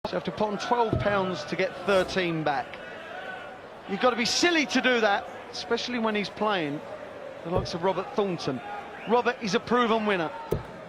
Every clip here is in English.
So you have to put on £12 to get 13 back. You've got to be silly to do that, especially when he's playing the likes of Robert Thornton. Robert is a proven winner.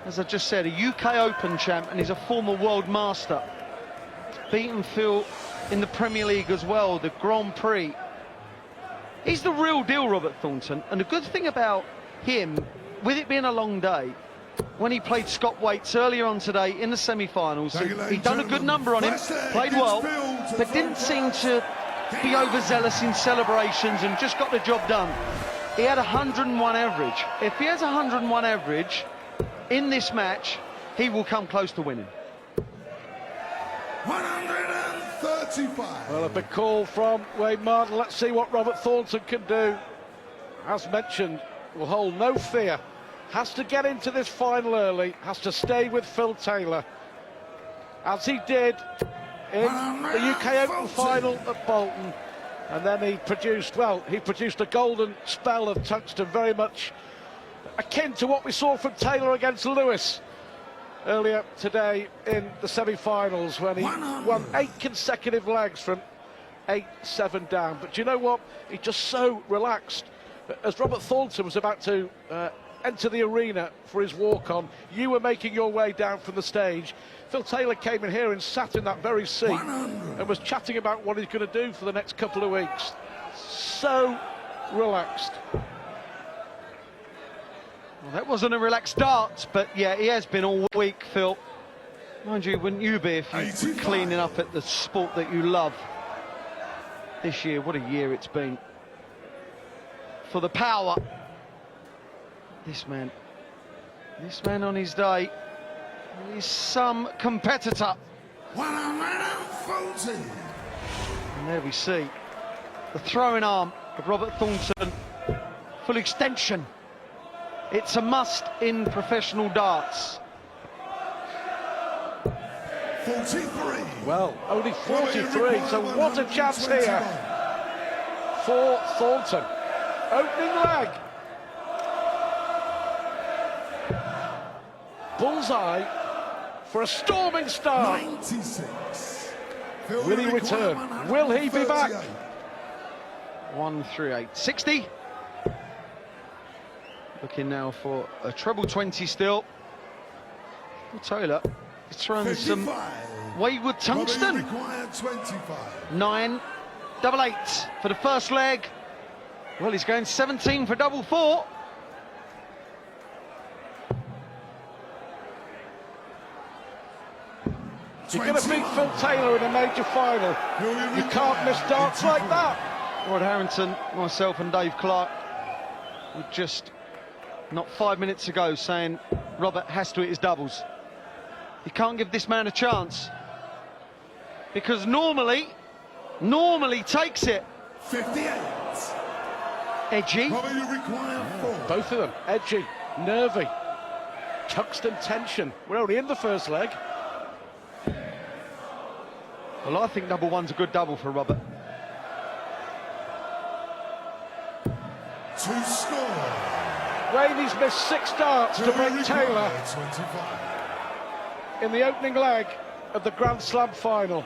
As I just said, a UK Open champ, and he's a former world master. He's beaten Phil in the Premier League as well, the Grand Prix. He's the real deal, Robert Thornton. And the good thing about him, with it being a long day, when he played Scott Waits earlier on today in the semi-finals, he'd done a good number on him, played well, but didn't seem to be overzealous in celebrations and just got the job done. He had 101 average. If he has 101 average in this match, he will come close to winning. 135. Well, a big call from Wayne Martin. Let's see what Robert Thornton can do. As mentioned, will hold no fear. Has to get into this final early. Has to stay with Phil Taylor, as he did in the UK Open final at Bolton. And then he produced a golden spell of tungsten, very much akin to what we saw from Taylor against Lewis earlier today in the semi-finals, when he won 8 consecutive legs from 8-7 down. But you know what? He just so relaxed. As Robert Thornton was about to enter the arena for his walk-on, you were making your way down from the stage. Phil Taylor came in here and sat in that very seat and was chatting about what he's going to do for the next couple of weeks. So relaxed. Well, that wasn't a relaxed dart, but yeah, he has been all week, Phil. Mind you, wouldn't you be if you were cleaning up at the sport that you love this year? What a year it's been. For the power. This man on his day is some competitor. 140. And there we see the throwing arm of Robert Thornton. Full extension. It's a must in professional darts. 43. Well, only 43, so what a chance here for Thornton. Opening leg. Bullseye for a storming start. 96. Will he return? Will he be back? 138. 60. Looking now for a treble 20 still. Well, Taylor is throwing 55. some wayward tungsten. 9, double 8 for the first leg. Well, he's going 17 for double 4. You're going to beat Phil Taylor in a major final. You can't miss darts like that. Rod Harrington, myself and Dave Clark were just not 5 minutes ago saying Robert has to hit his doubles. You can't give this man a chance, because normally takes it. 58. Edgy. Both of them, edgy, nervy, tungsten tension. We're only in the first leg. Well, I think double 1's a good double for Robert. To score. Rainey's missed 6 darts to break Taylor 25. in the opening leg of the Grand Slam final.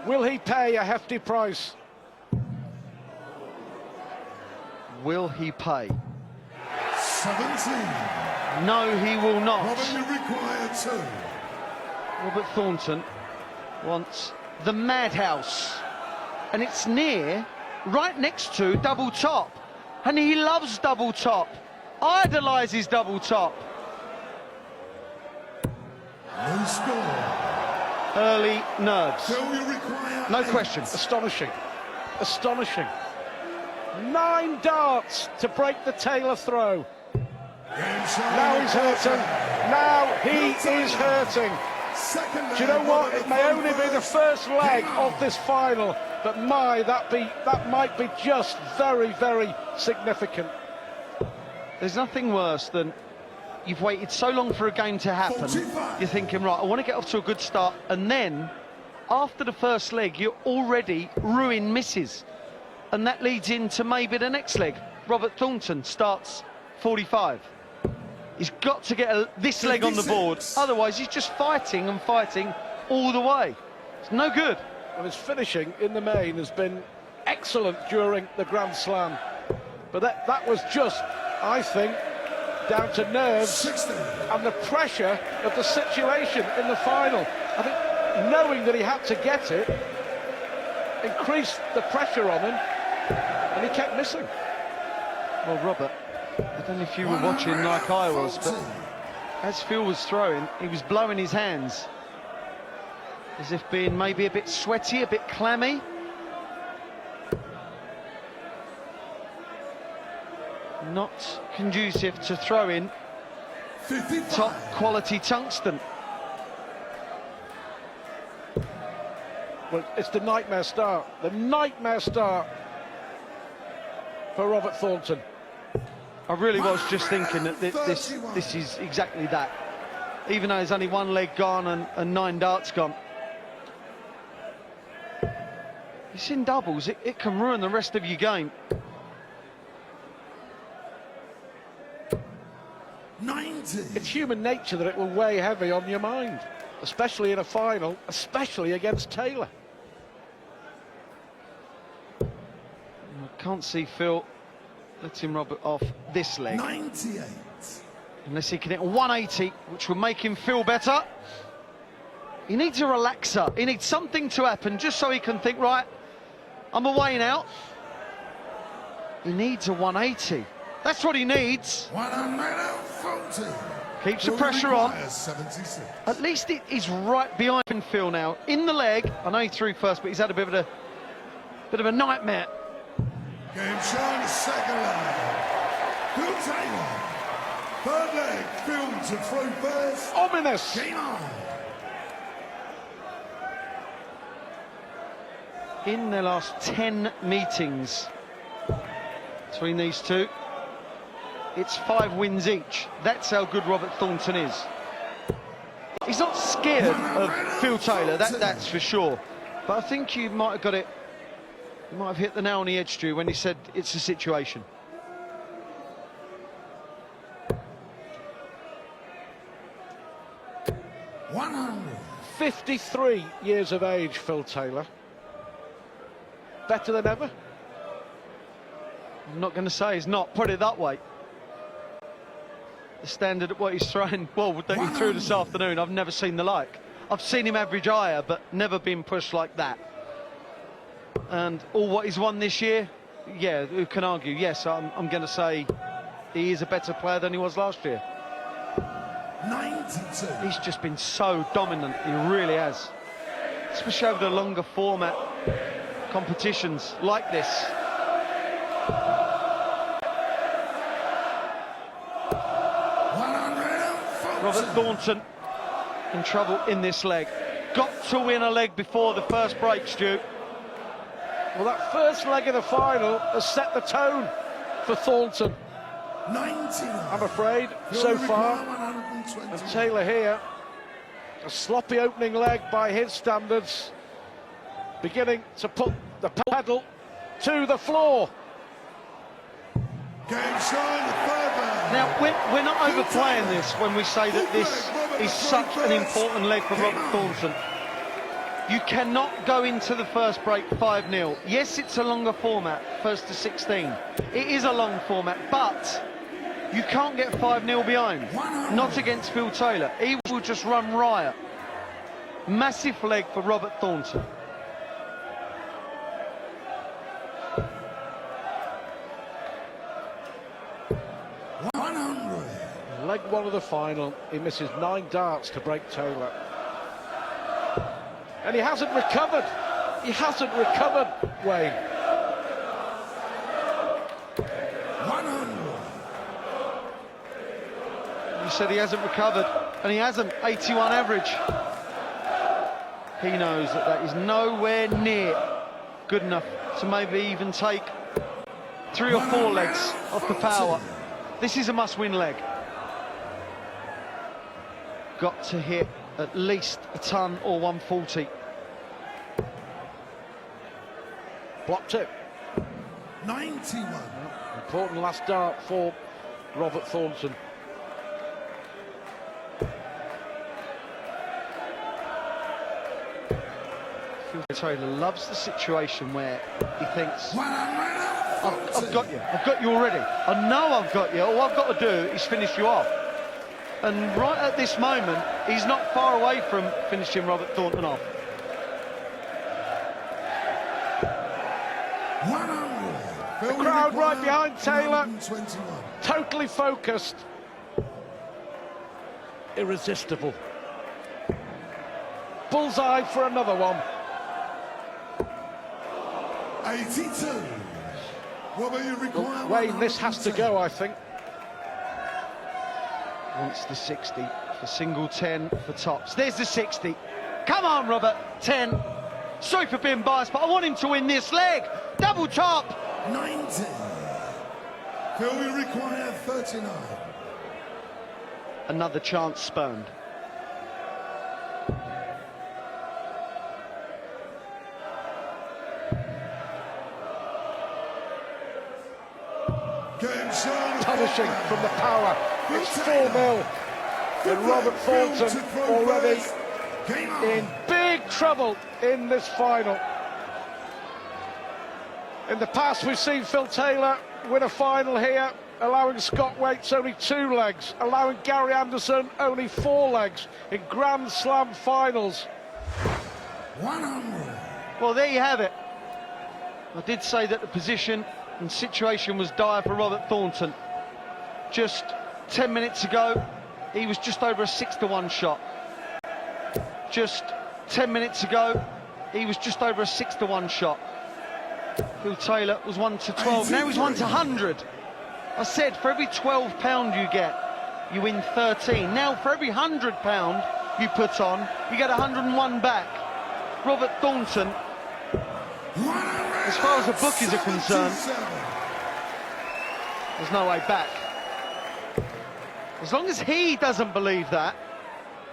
Will he pay a hefty price? Will he pay? 17. No, he will not. Robert, you require 2. Robert Thornton wants the madhouse, and it's right next to double top, and he loves double top, idolises double top. No score. Early nerves, Phil, you require no 8. question. Astonishing, astonishing. 9 darts to break the Taylor throw. Now he's hurting. Now he is hurting. Do you know what? It may only be the first leg of this final, but that might be just very, very significant. There's nothing worse than you've waited so long for a game to happen. You're thinking, right, I want to get off to a good start, and then after the first leg, you're already ruin misses, and that leads into maybe the next leg. Robert Thornton starts 45. He's got to get this leg on the board, otherwise he's just fighting and fighting all the way. It's no good. Well, his finishing in the main has been excellent during the Grand Slam. But that was just, I think, down to nerves 60. and the pressure of the situation in the final. I think knowing that he had to get it increased the pressure on him, and he kept missing. Well, Robert, I don't know if you were watching like I was, but as Phil was throwing, he was blowing his hands as if being maybe a bit sweaty, a bit clammy. Not conducive to throwing 55. top quality tungsten. Well, it's the nightmare start for Robert Thornton. I really was just thinking that this is exactly that. Even though there's only one leg gone and 9 darts gone. It's in doubles, it can ruin the rest of your game. 90. It's human nature that it will weigh heavy on your mind, especially in a final, especially against Taylor. I can't see Phil letting Robert off this leg. 98. Unless he can hit a 180, which will make him feel better. He needs a relaxer. He needs something to happen just so he can think, right, I'm away now. He needs a 180. That's what he needs. 140. Keeps the pressure on. 76. At least it is right behind Phil now. In the leg. I know he threw first, but he's had a bit of a nightmare. Game shine, second leg. Phil Taylor. Third leg, Phil to throw first. Ominous! Game on. In their last 10 meetings between these two, it's 5 wins each. That's how good Robert Thornton is. He's not scared of Phil Taylor, that's for sure. But I think you might have got it, you might have hit the nail on the edge, Stu, when he said it's a situation. $100. 53 years of age, Phil Taylor. Better than ever? I'm not going to say he's not, put it that way. The standard at what he's throwing, well, that he threw this afternoon, I've never seen the like. I've seen him average higher, but never been pushed like that. And all what he's won this year, yeah, who can argue? Yes, I'm going to say he is a better player than he was last year. 92. He's just been so dominant, he really has. Especially over the longer format competitions like this. Robert Thornton in trouble in this leg. Got to win a leg before the first break, Stu. Well, that first leg of the final has set the tone for Thornton. 99. I'm afraid, so far. And Taylor here, a sloppy opening leg by his standards, beginning to put the pedal to the floor. Game shine, the third leg. Now, we're not overplaying this when we say that this is such an important leg for Robert Thornton. You cannot go into the first break 5-0. Yes, it's a longer format, first to 16. It is a long format, but you can't get 5-0 behind. Not against Phil Taylor. He will just run riot. Massive leg for Robert Thornton. Leg one of the final, he misses 9 darts to break Taylor. And he hasn't recovered. He hasn't recovered, Wayne. 100. You said he hasn't recovered, and he hasn't. 81 average. He knows that that is nowhere near good enough to maybe even take 3 or 4 legs off the power. This is a must-win leg. Got to hit at least a ton or 140. Blocked it. 91. Important last dart for Robert Thornton. Phil Taylor loves the situation where he thinks, I've got you already. I know I've got you. All I've got to do is finish you off. And right at this moment, he's not far away from finishing Robert Thornton off. The crowd right behind Taylor, totally focused, irresistible. Bullseye for another one. 82. Robert, you require Wayne, this has to go, I think. Wants the 60 for single 10 for tops. There's the 60. Come on, Robert. 10. Sorry for being biased, but I want him to win this leg. Double top. 90. Phil, we require 39. Another chance spurned. Astonishing from the power. It's 4-0. And Robert Thornton already in big trouble in this final. In the past, we've seen Phil Taylor win a final here, allowing Scott Waits only 2 legs, allowing Gary Anderson only 4 legs in Grand Slam finals. 100. Well, there you have it. I did say that the position and situation was dire for Robert Thornton. Just 10 minutes ago, he was just over a 6-1 shot. Just 10 minutes ago, he was just over a 6-1 shot. Phil Taylor was 1-12, now he's 1-100. I said, for every £12 you get, you win 13. Now, for every £100 you put on, you get 101 back. Robert Thornton, as far as the bookies are concerned, there's no way back. As long as he doesn't believe that,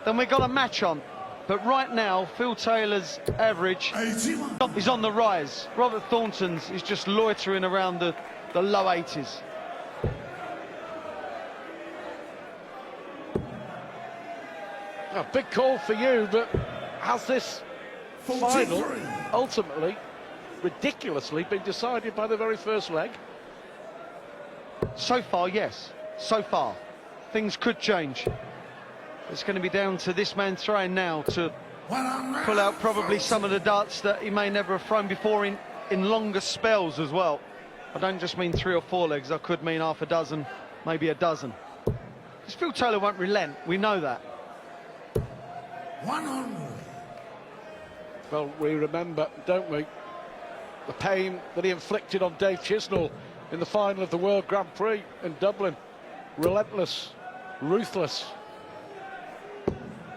then we've got a match on. But right now, Phil Taylor's average is on the rise. Robert Thornton's is just loitering around the low 80s. A big call for you, but has this final ultimately, ridiculously, been decided by the very first leg? So far, yes. So far. Things could change. It's going to be down to this man throwing now to pull out probably some of the darts that he may never have thrown before in longer spells as well. I don't just mean 3 or 4 legs, I could mean half a dozen, maybe a dozen. Because Phil Taylor won't relent, we know that. 100. Well, we remember, don't we, the pain that he inflicted on Dave Chisnall in the final of the World Grand Prix in Dublin. Relentless, ruthless.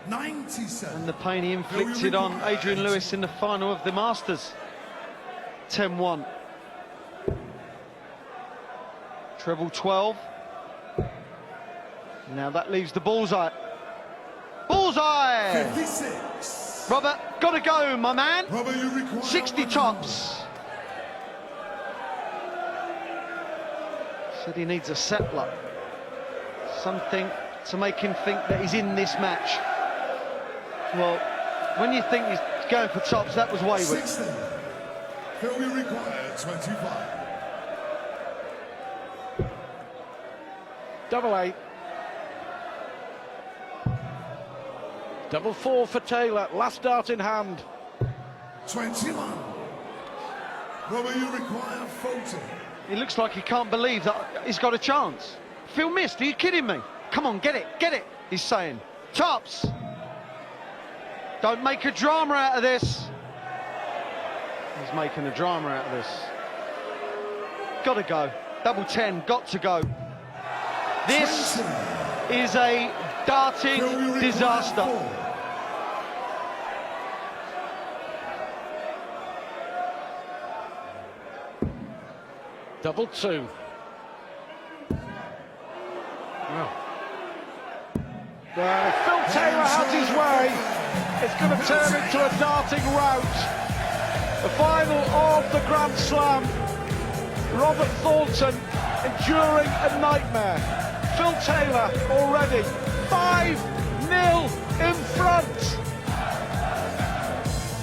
97. And the pain he inflicted on Adrian Lewis in the final of the Masters. 10-1. Treble 12. Now that leaves the bullseye. Bullseye! 56. Robert, gotta go, my man. Robert, you require 60 tops. Said he needs a settler. Something to make him think that he's in this match. Well, when you think he's going for tops, that was wayward. 60. Phil, we require 25. Double 8. Double 4 for Taylor, last dart in hand. 21. Robert, you require 40. He looks like he can't believe that he's got a chance. Phil missed, are you kidding me? Come on, get it, he's saying. Tops! Don't make a drama out of this. He's making a drama out of this. Gotta go. Double 10, got to go. This is a darting disaster. 4. Double 2. Well, if Phil Taylor has his way, it's going to turn into a darting rout. The final of the Grand Slam. Robert Thornton enduring a nightmare. Phil Taylor already 5-0 in front.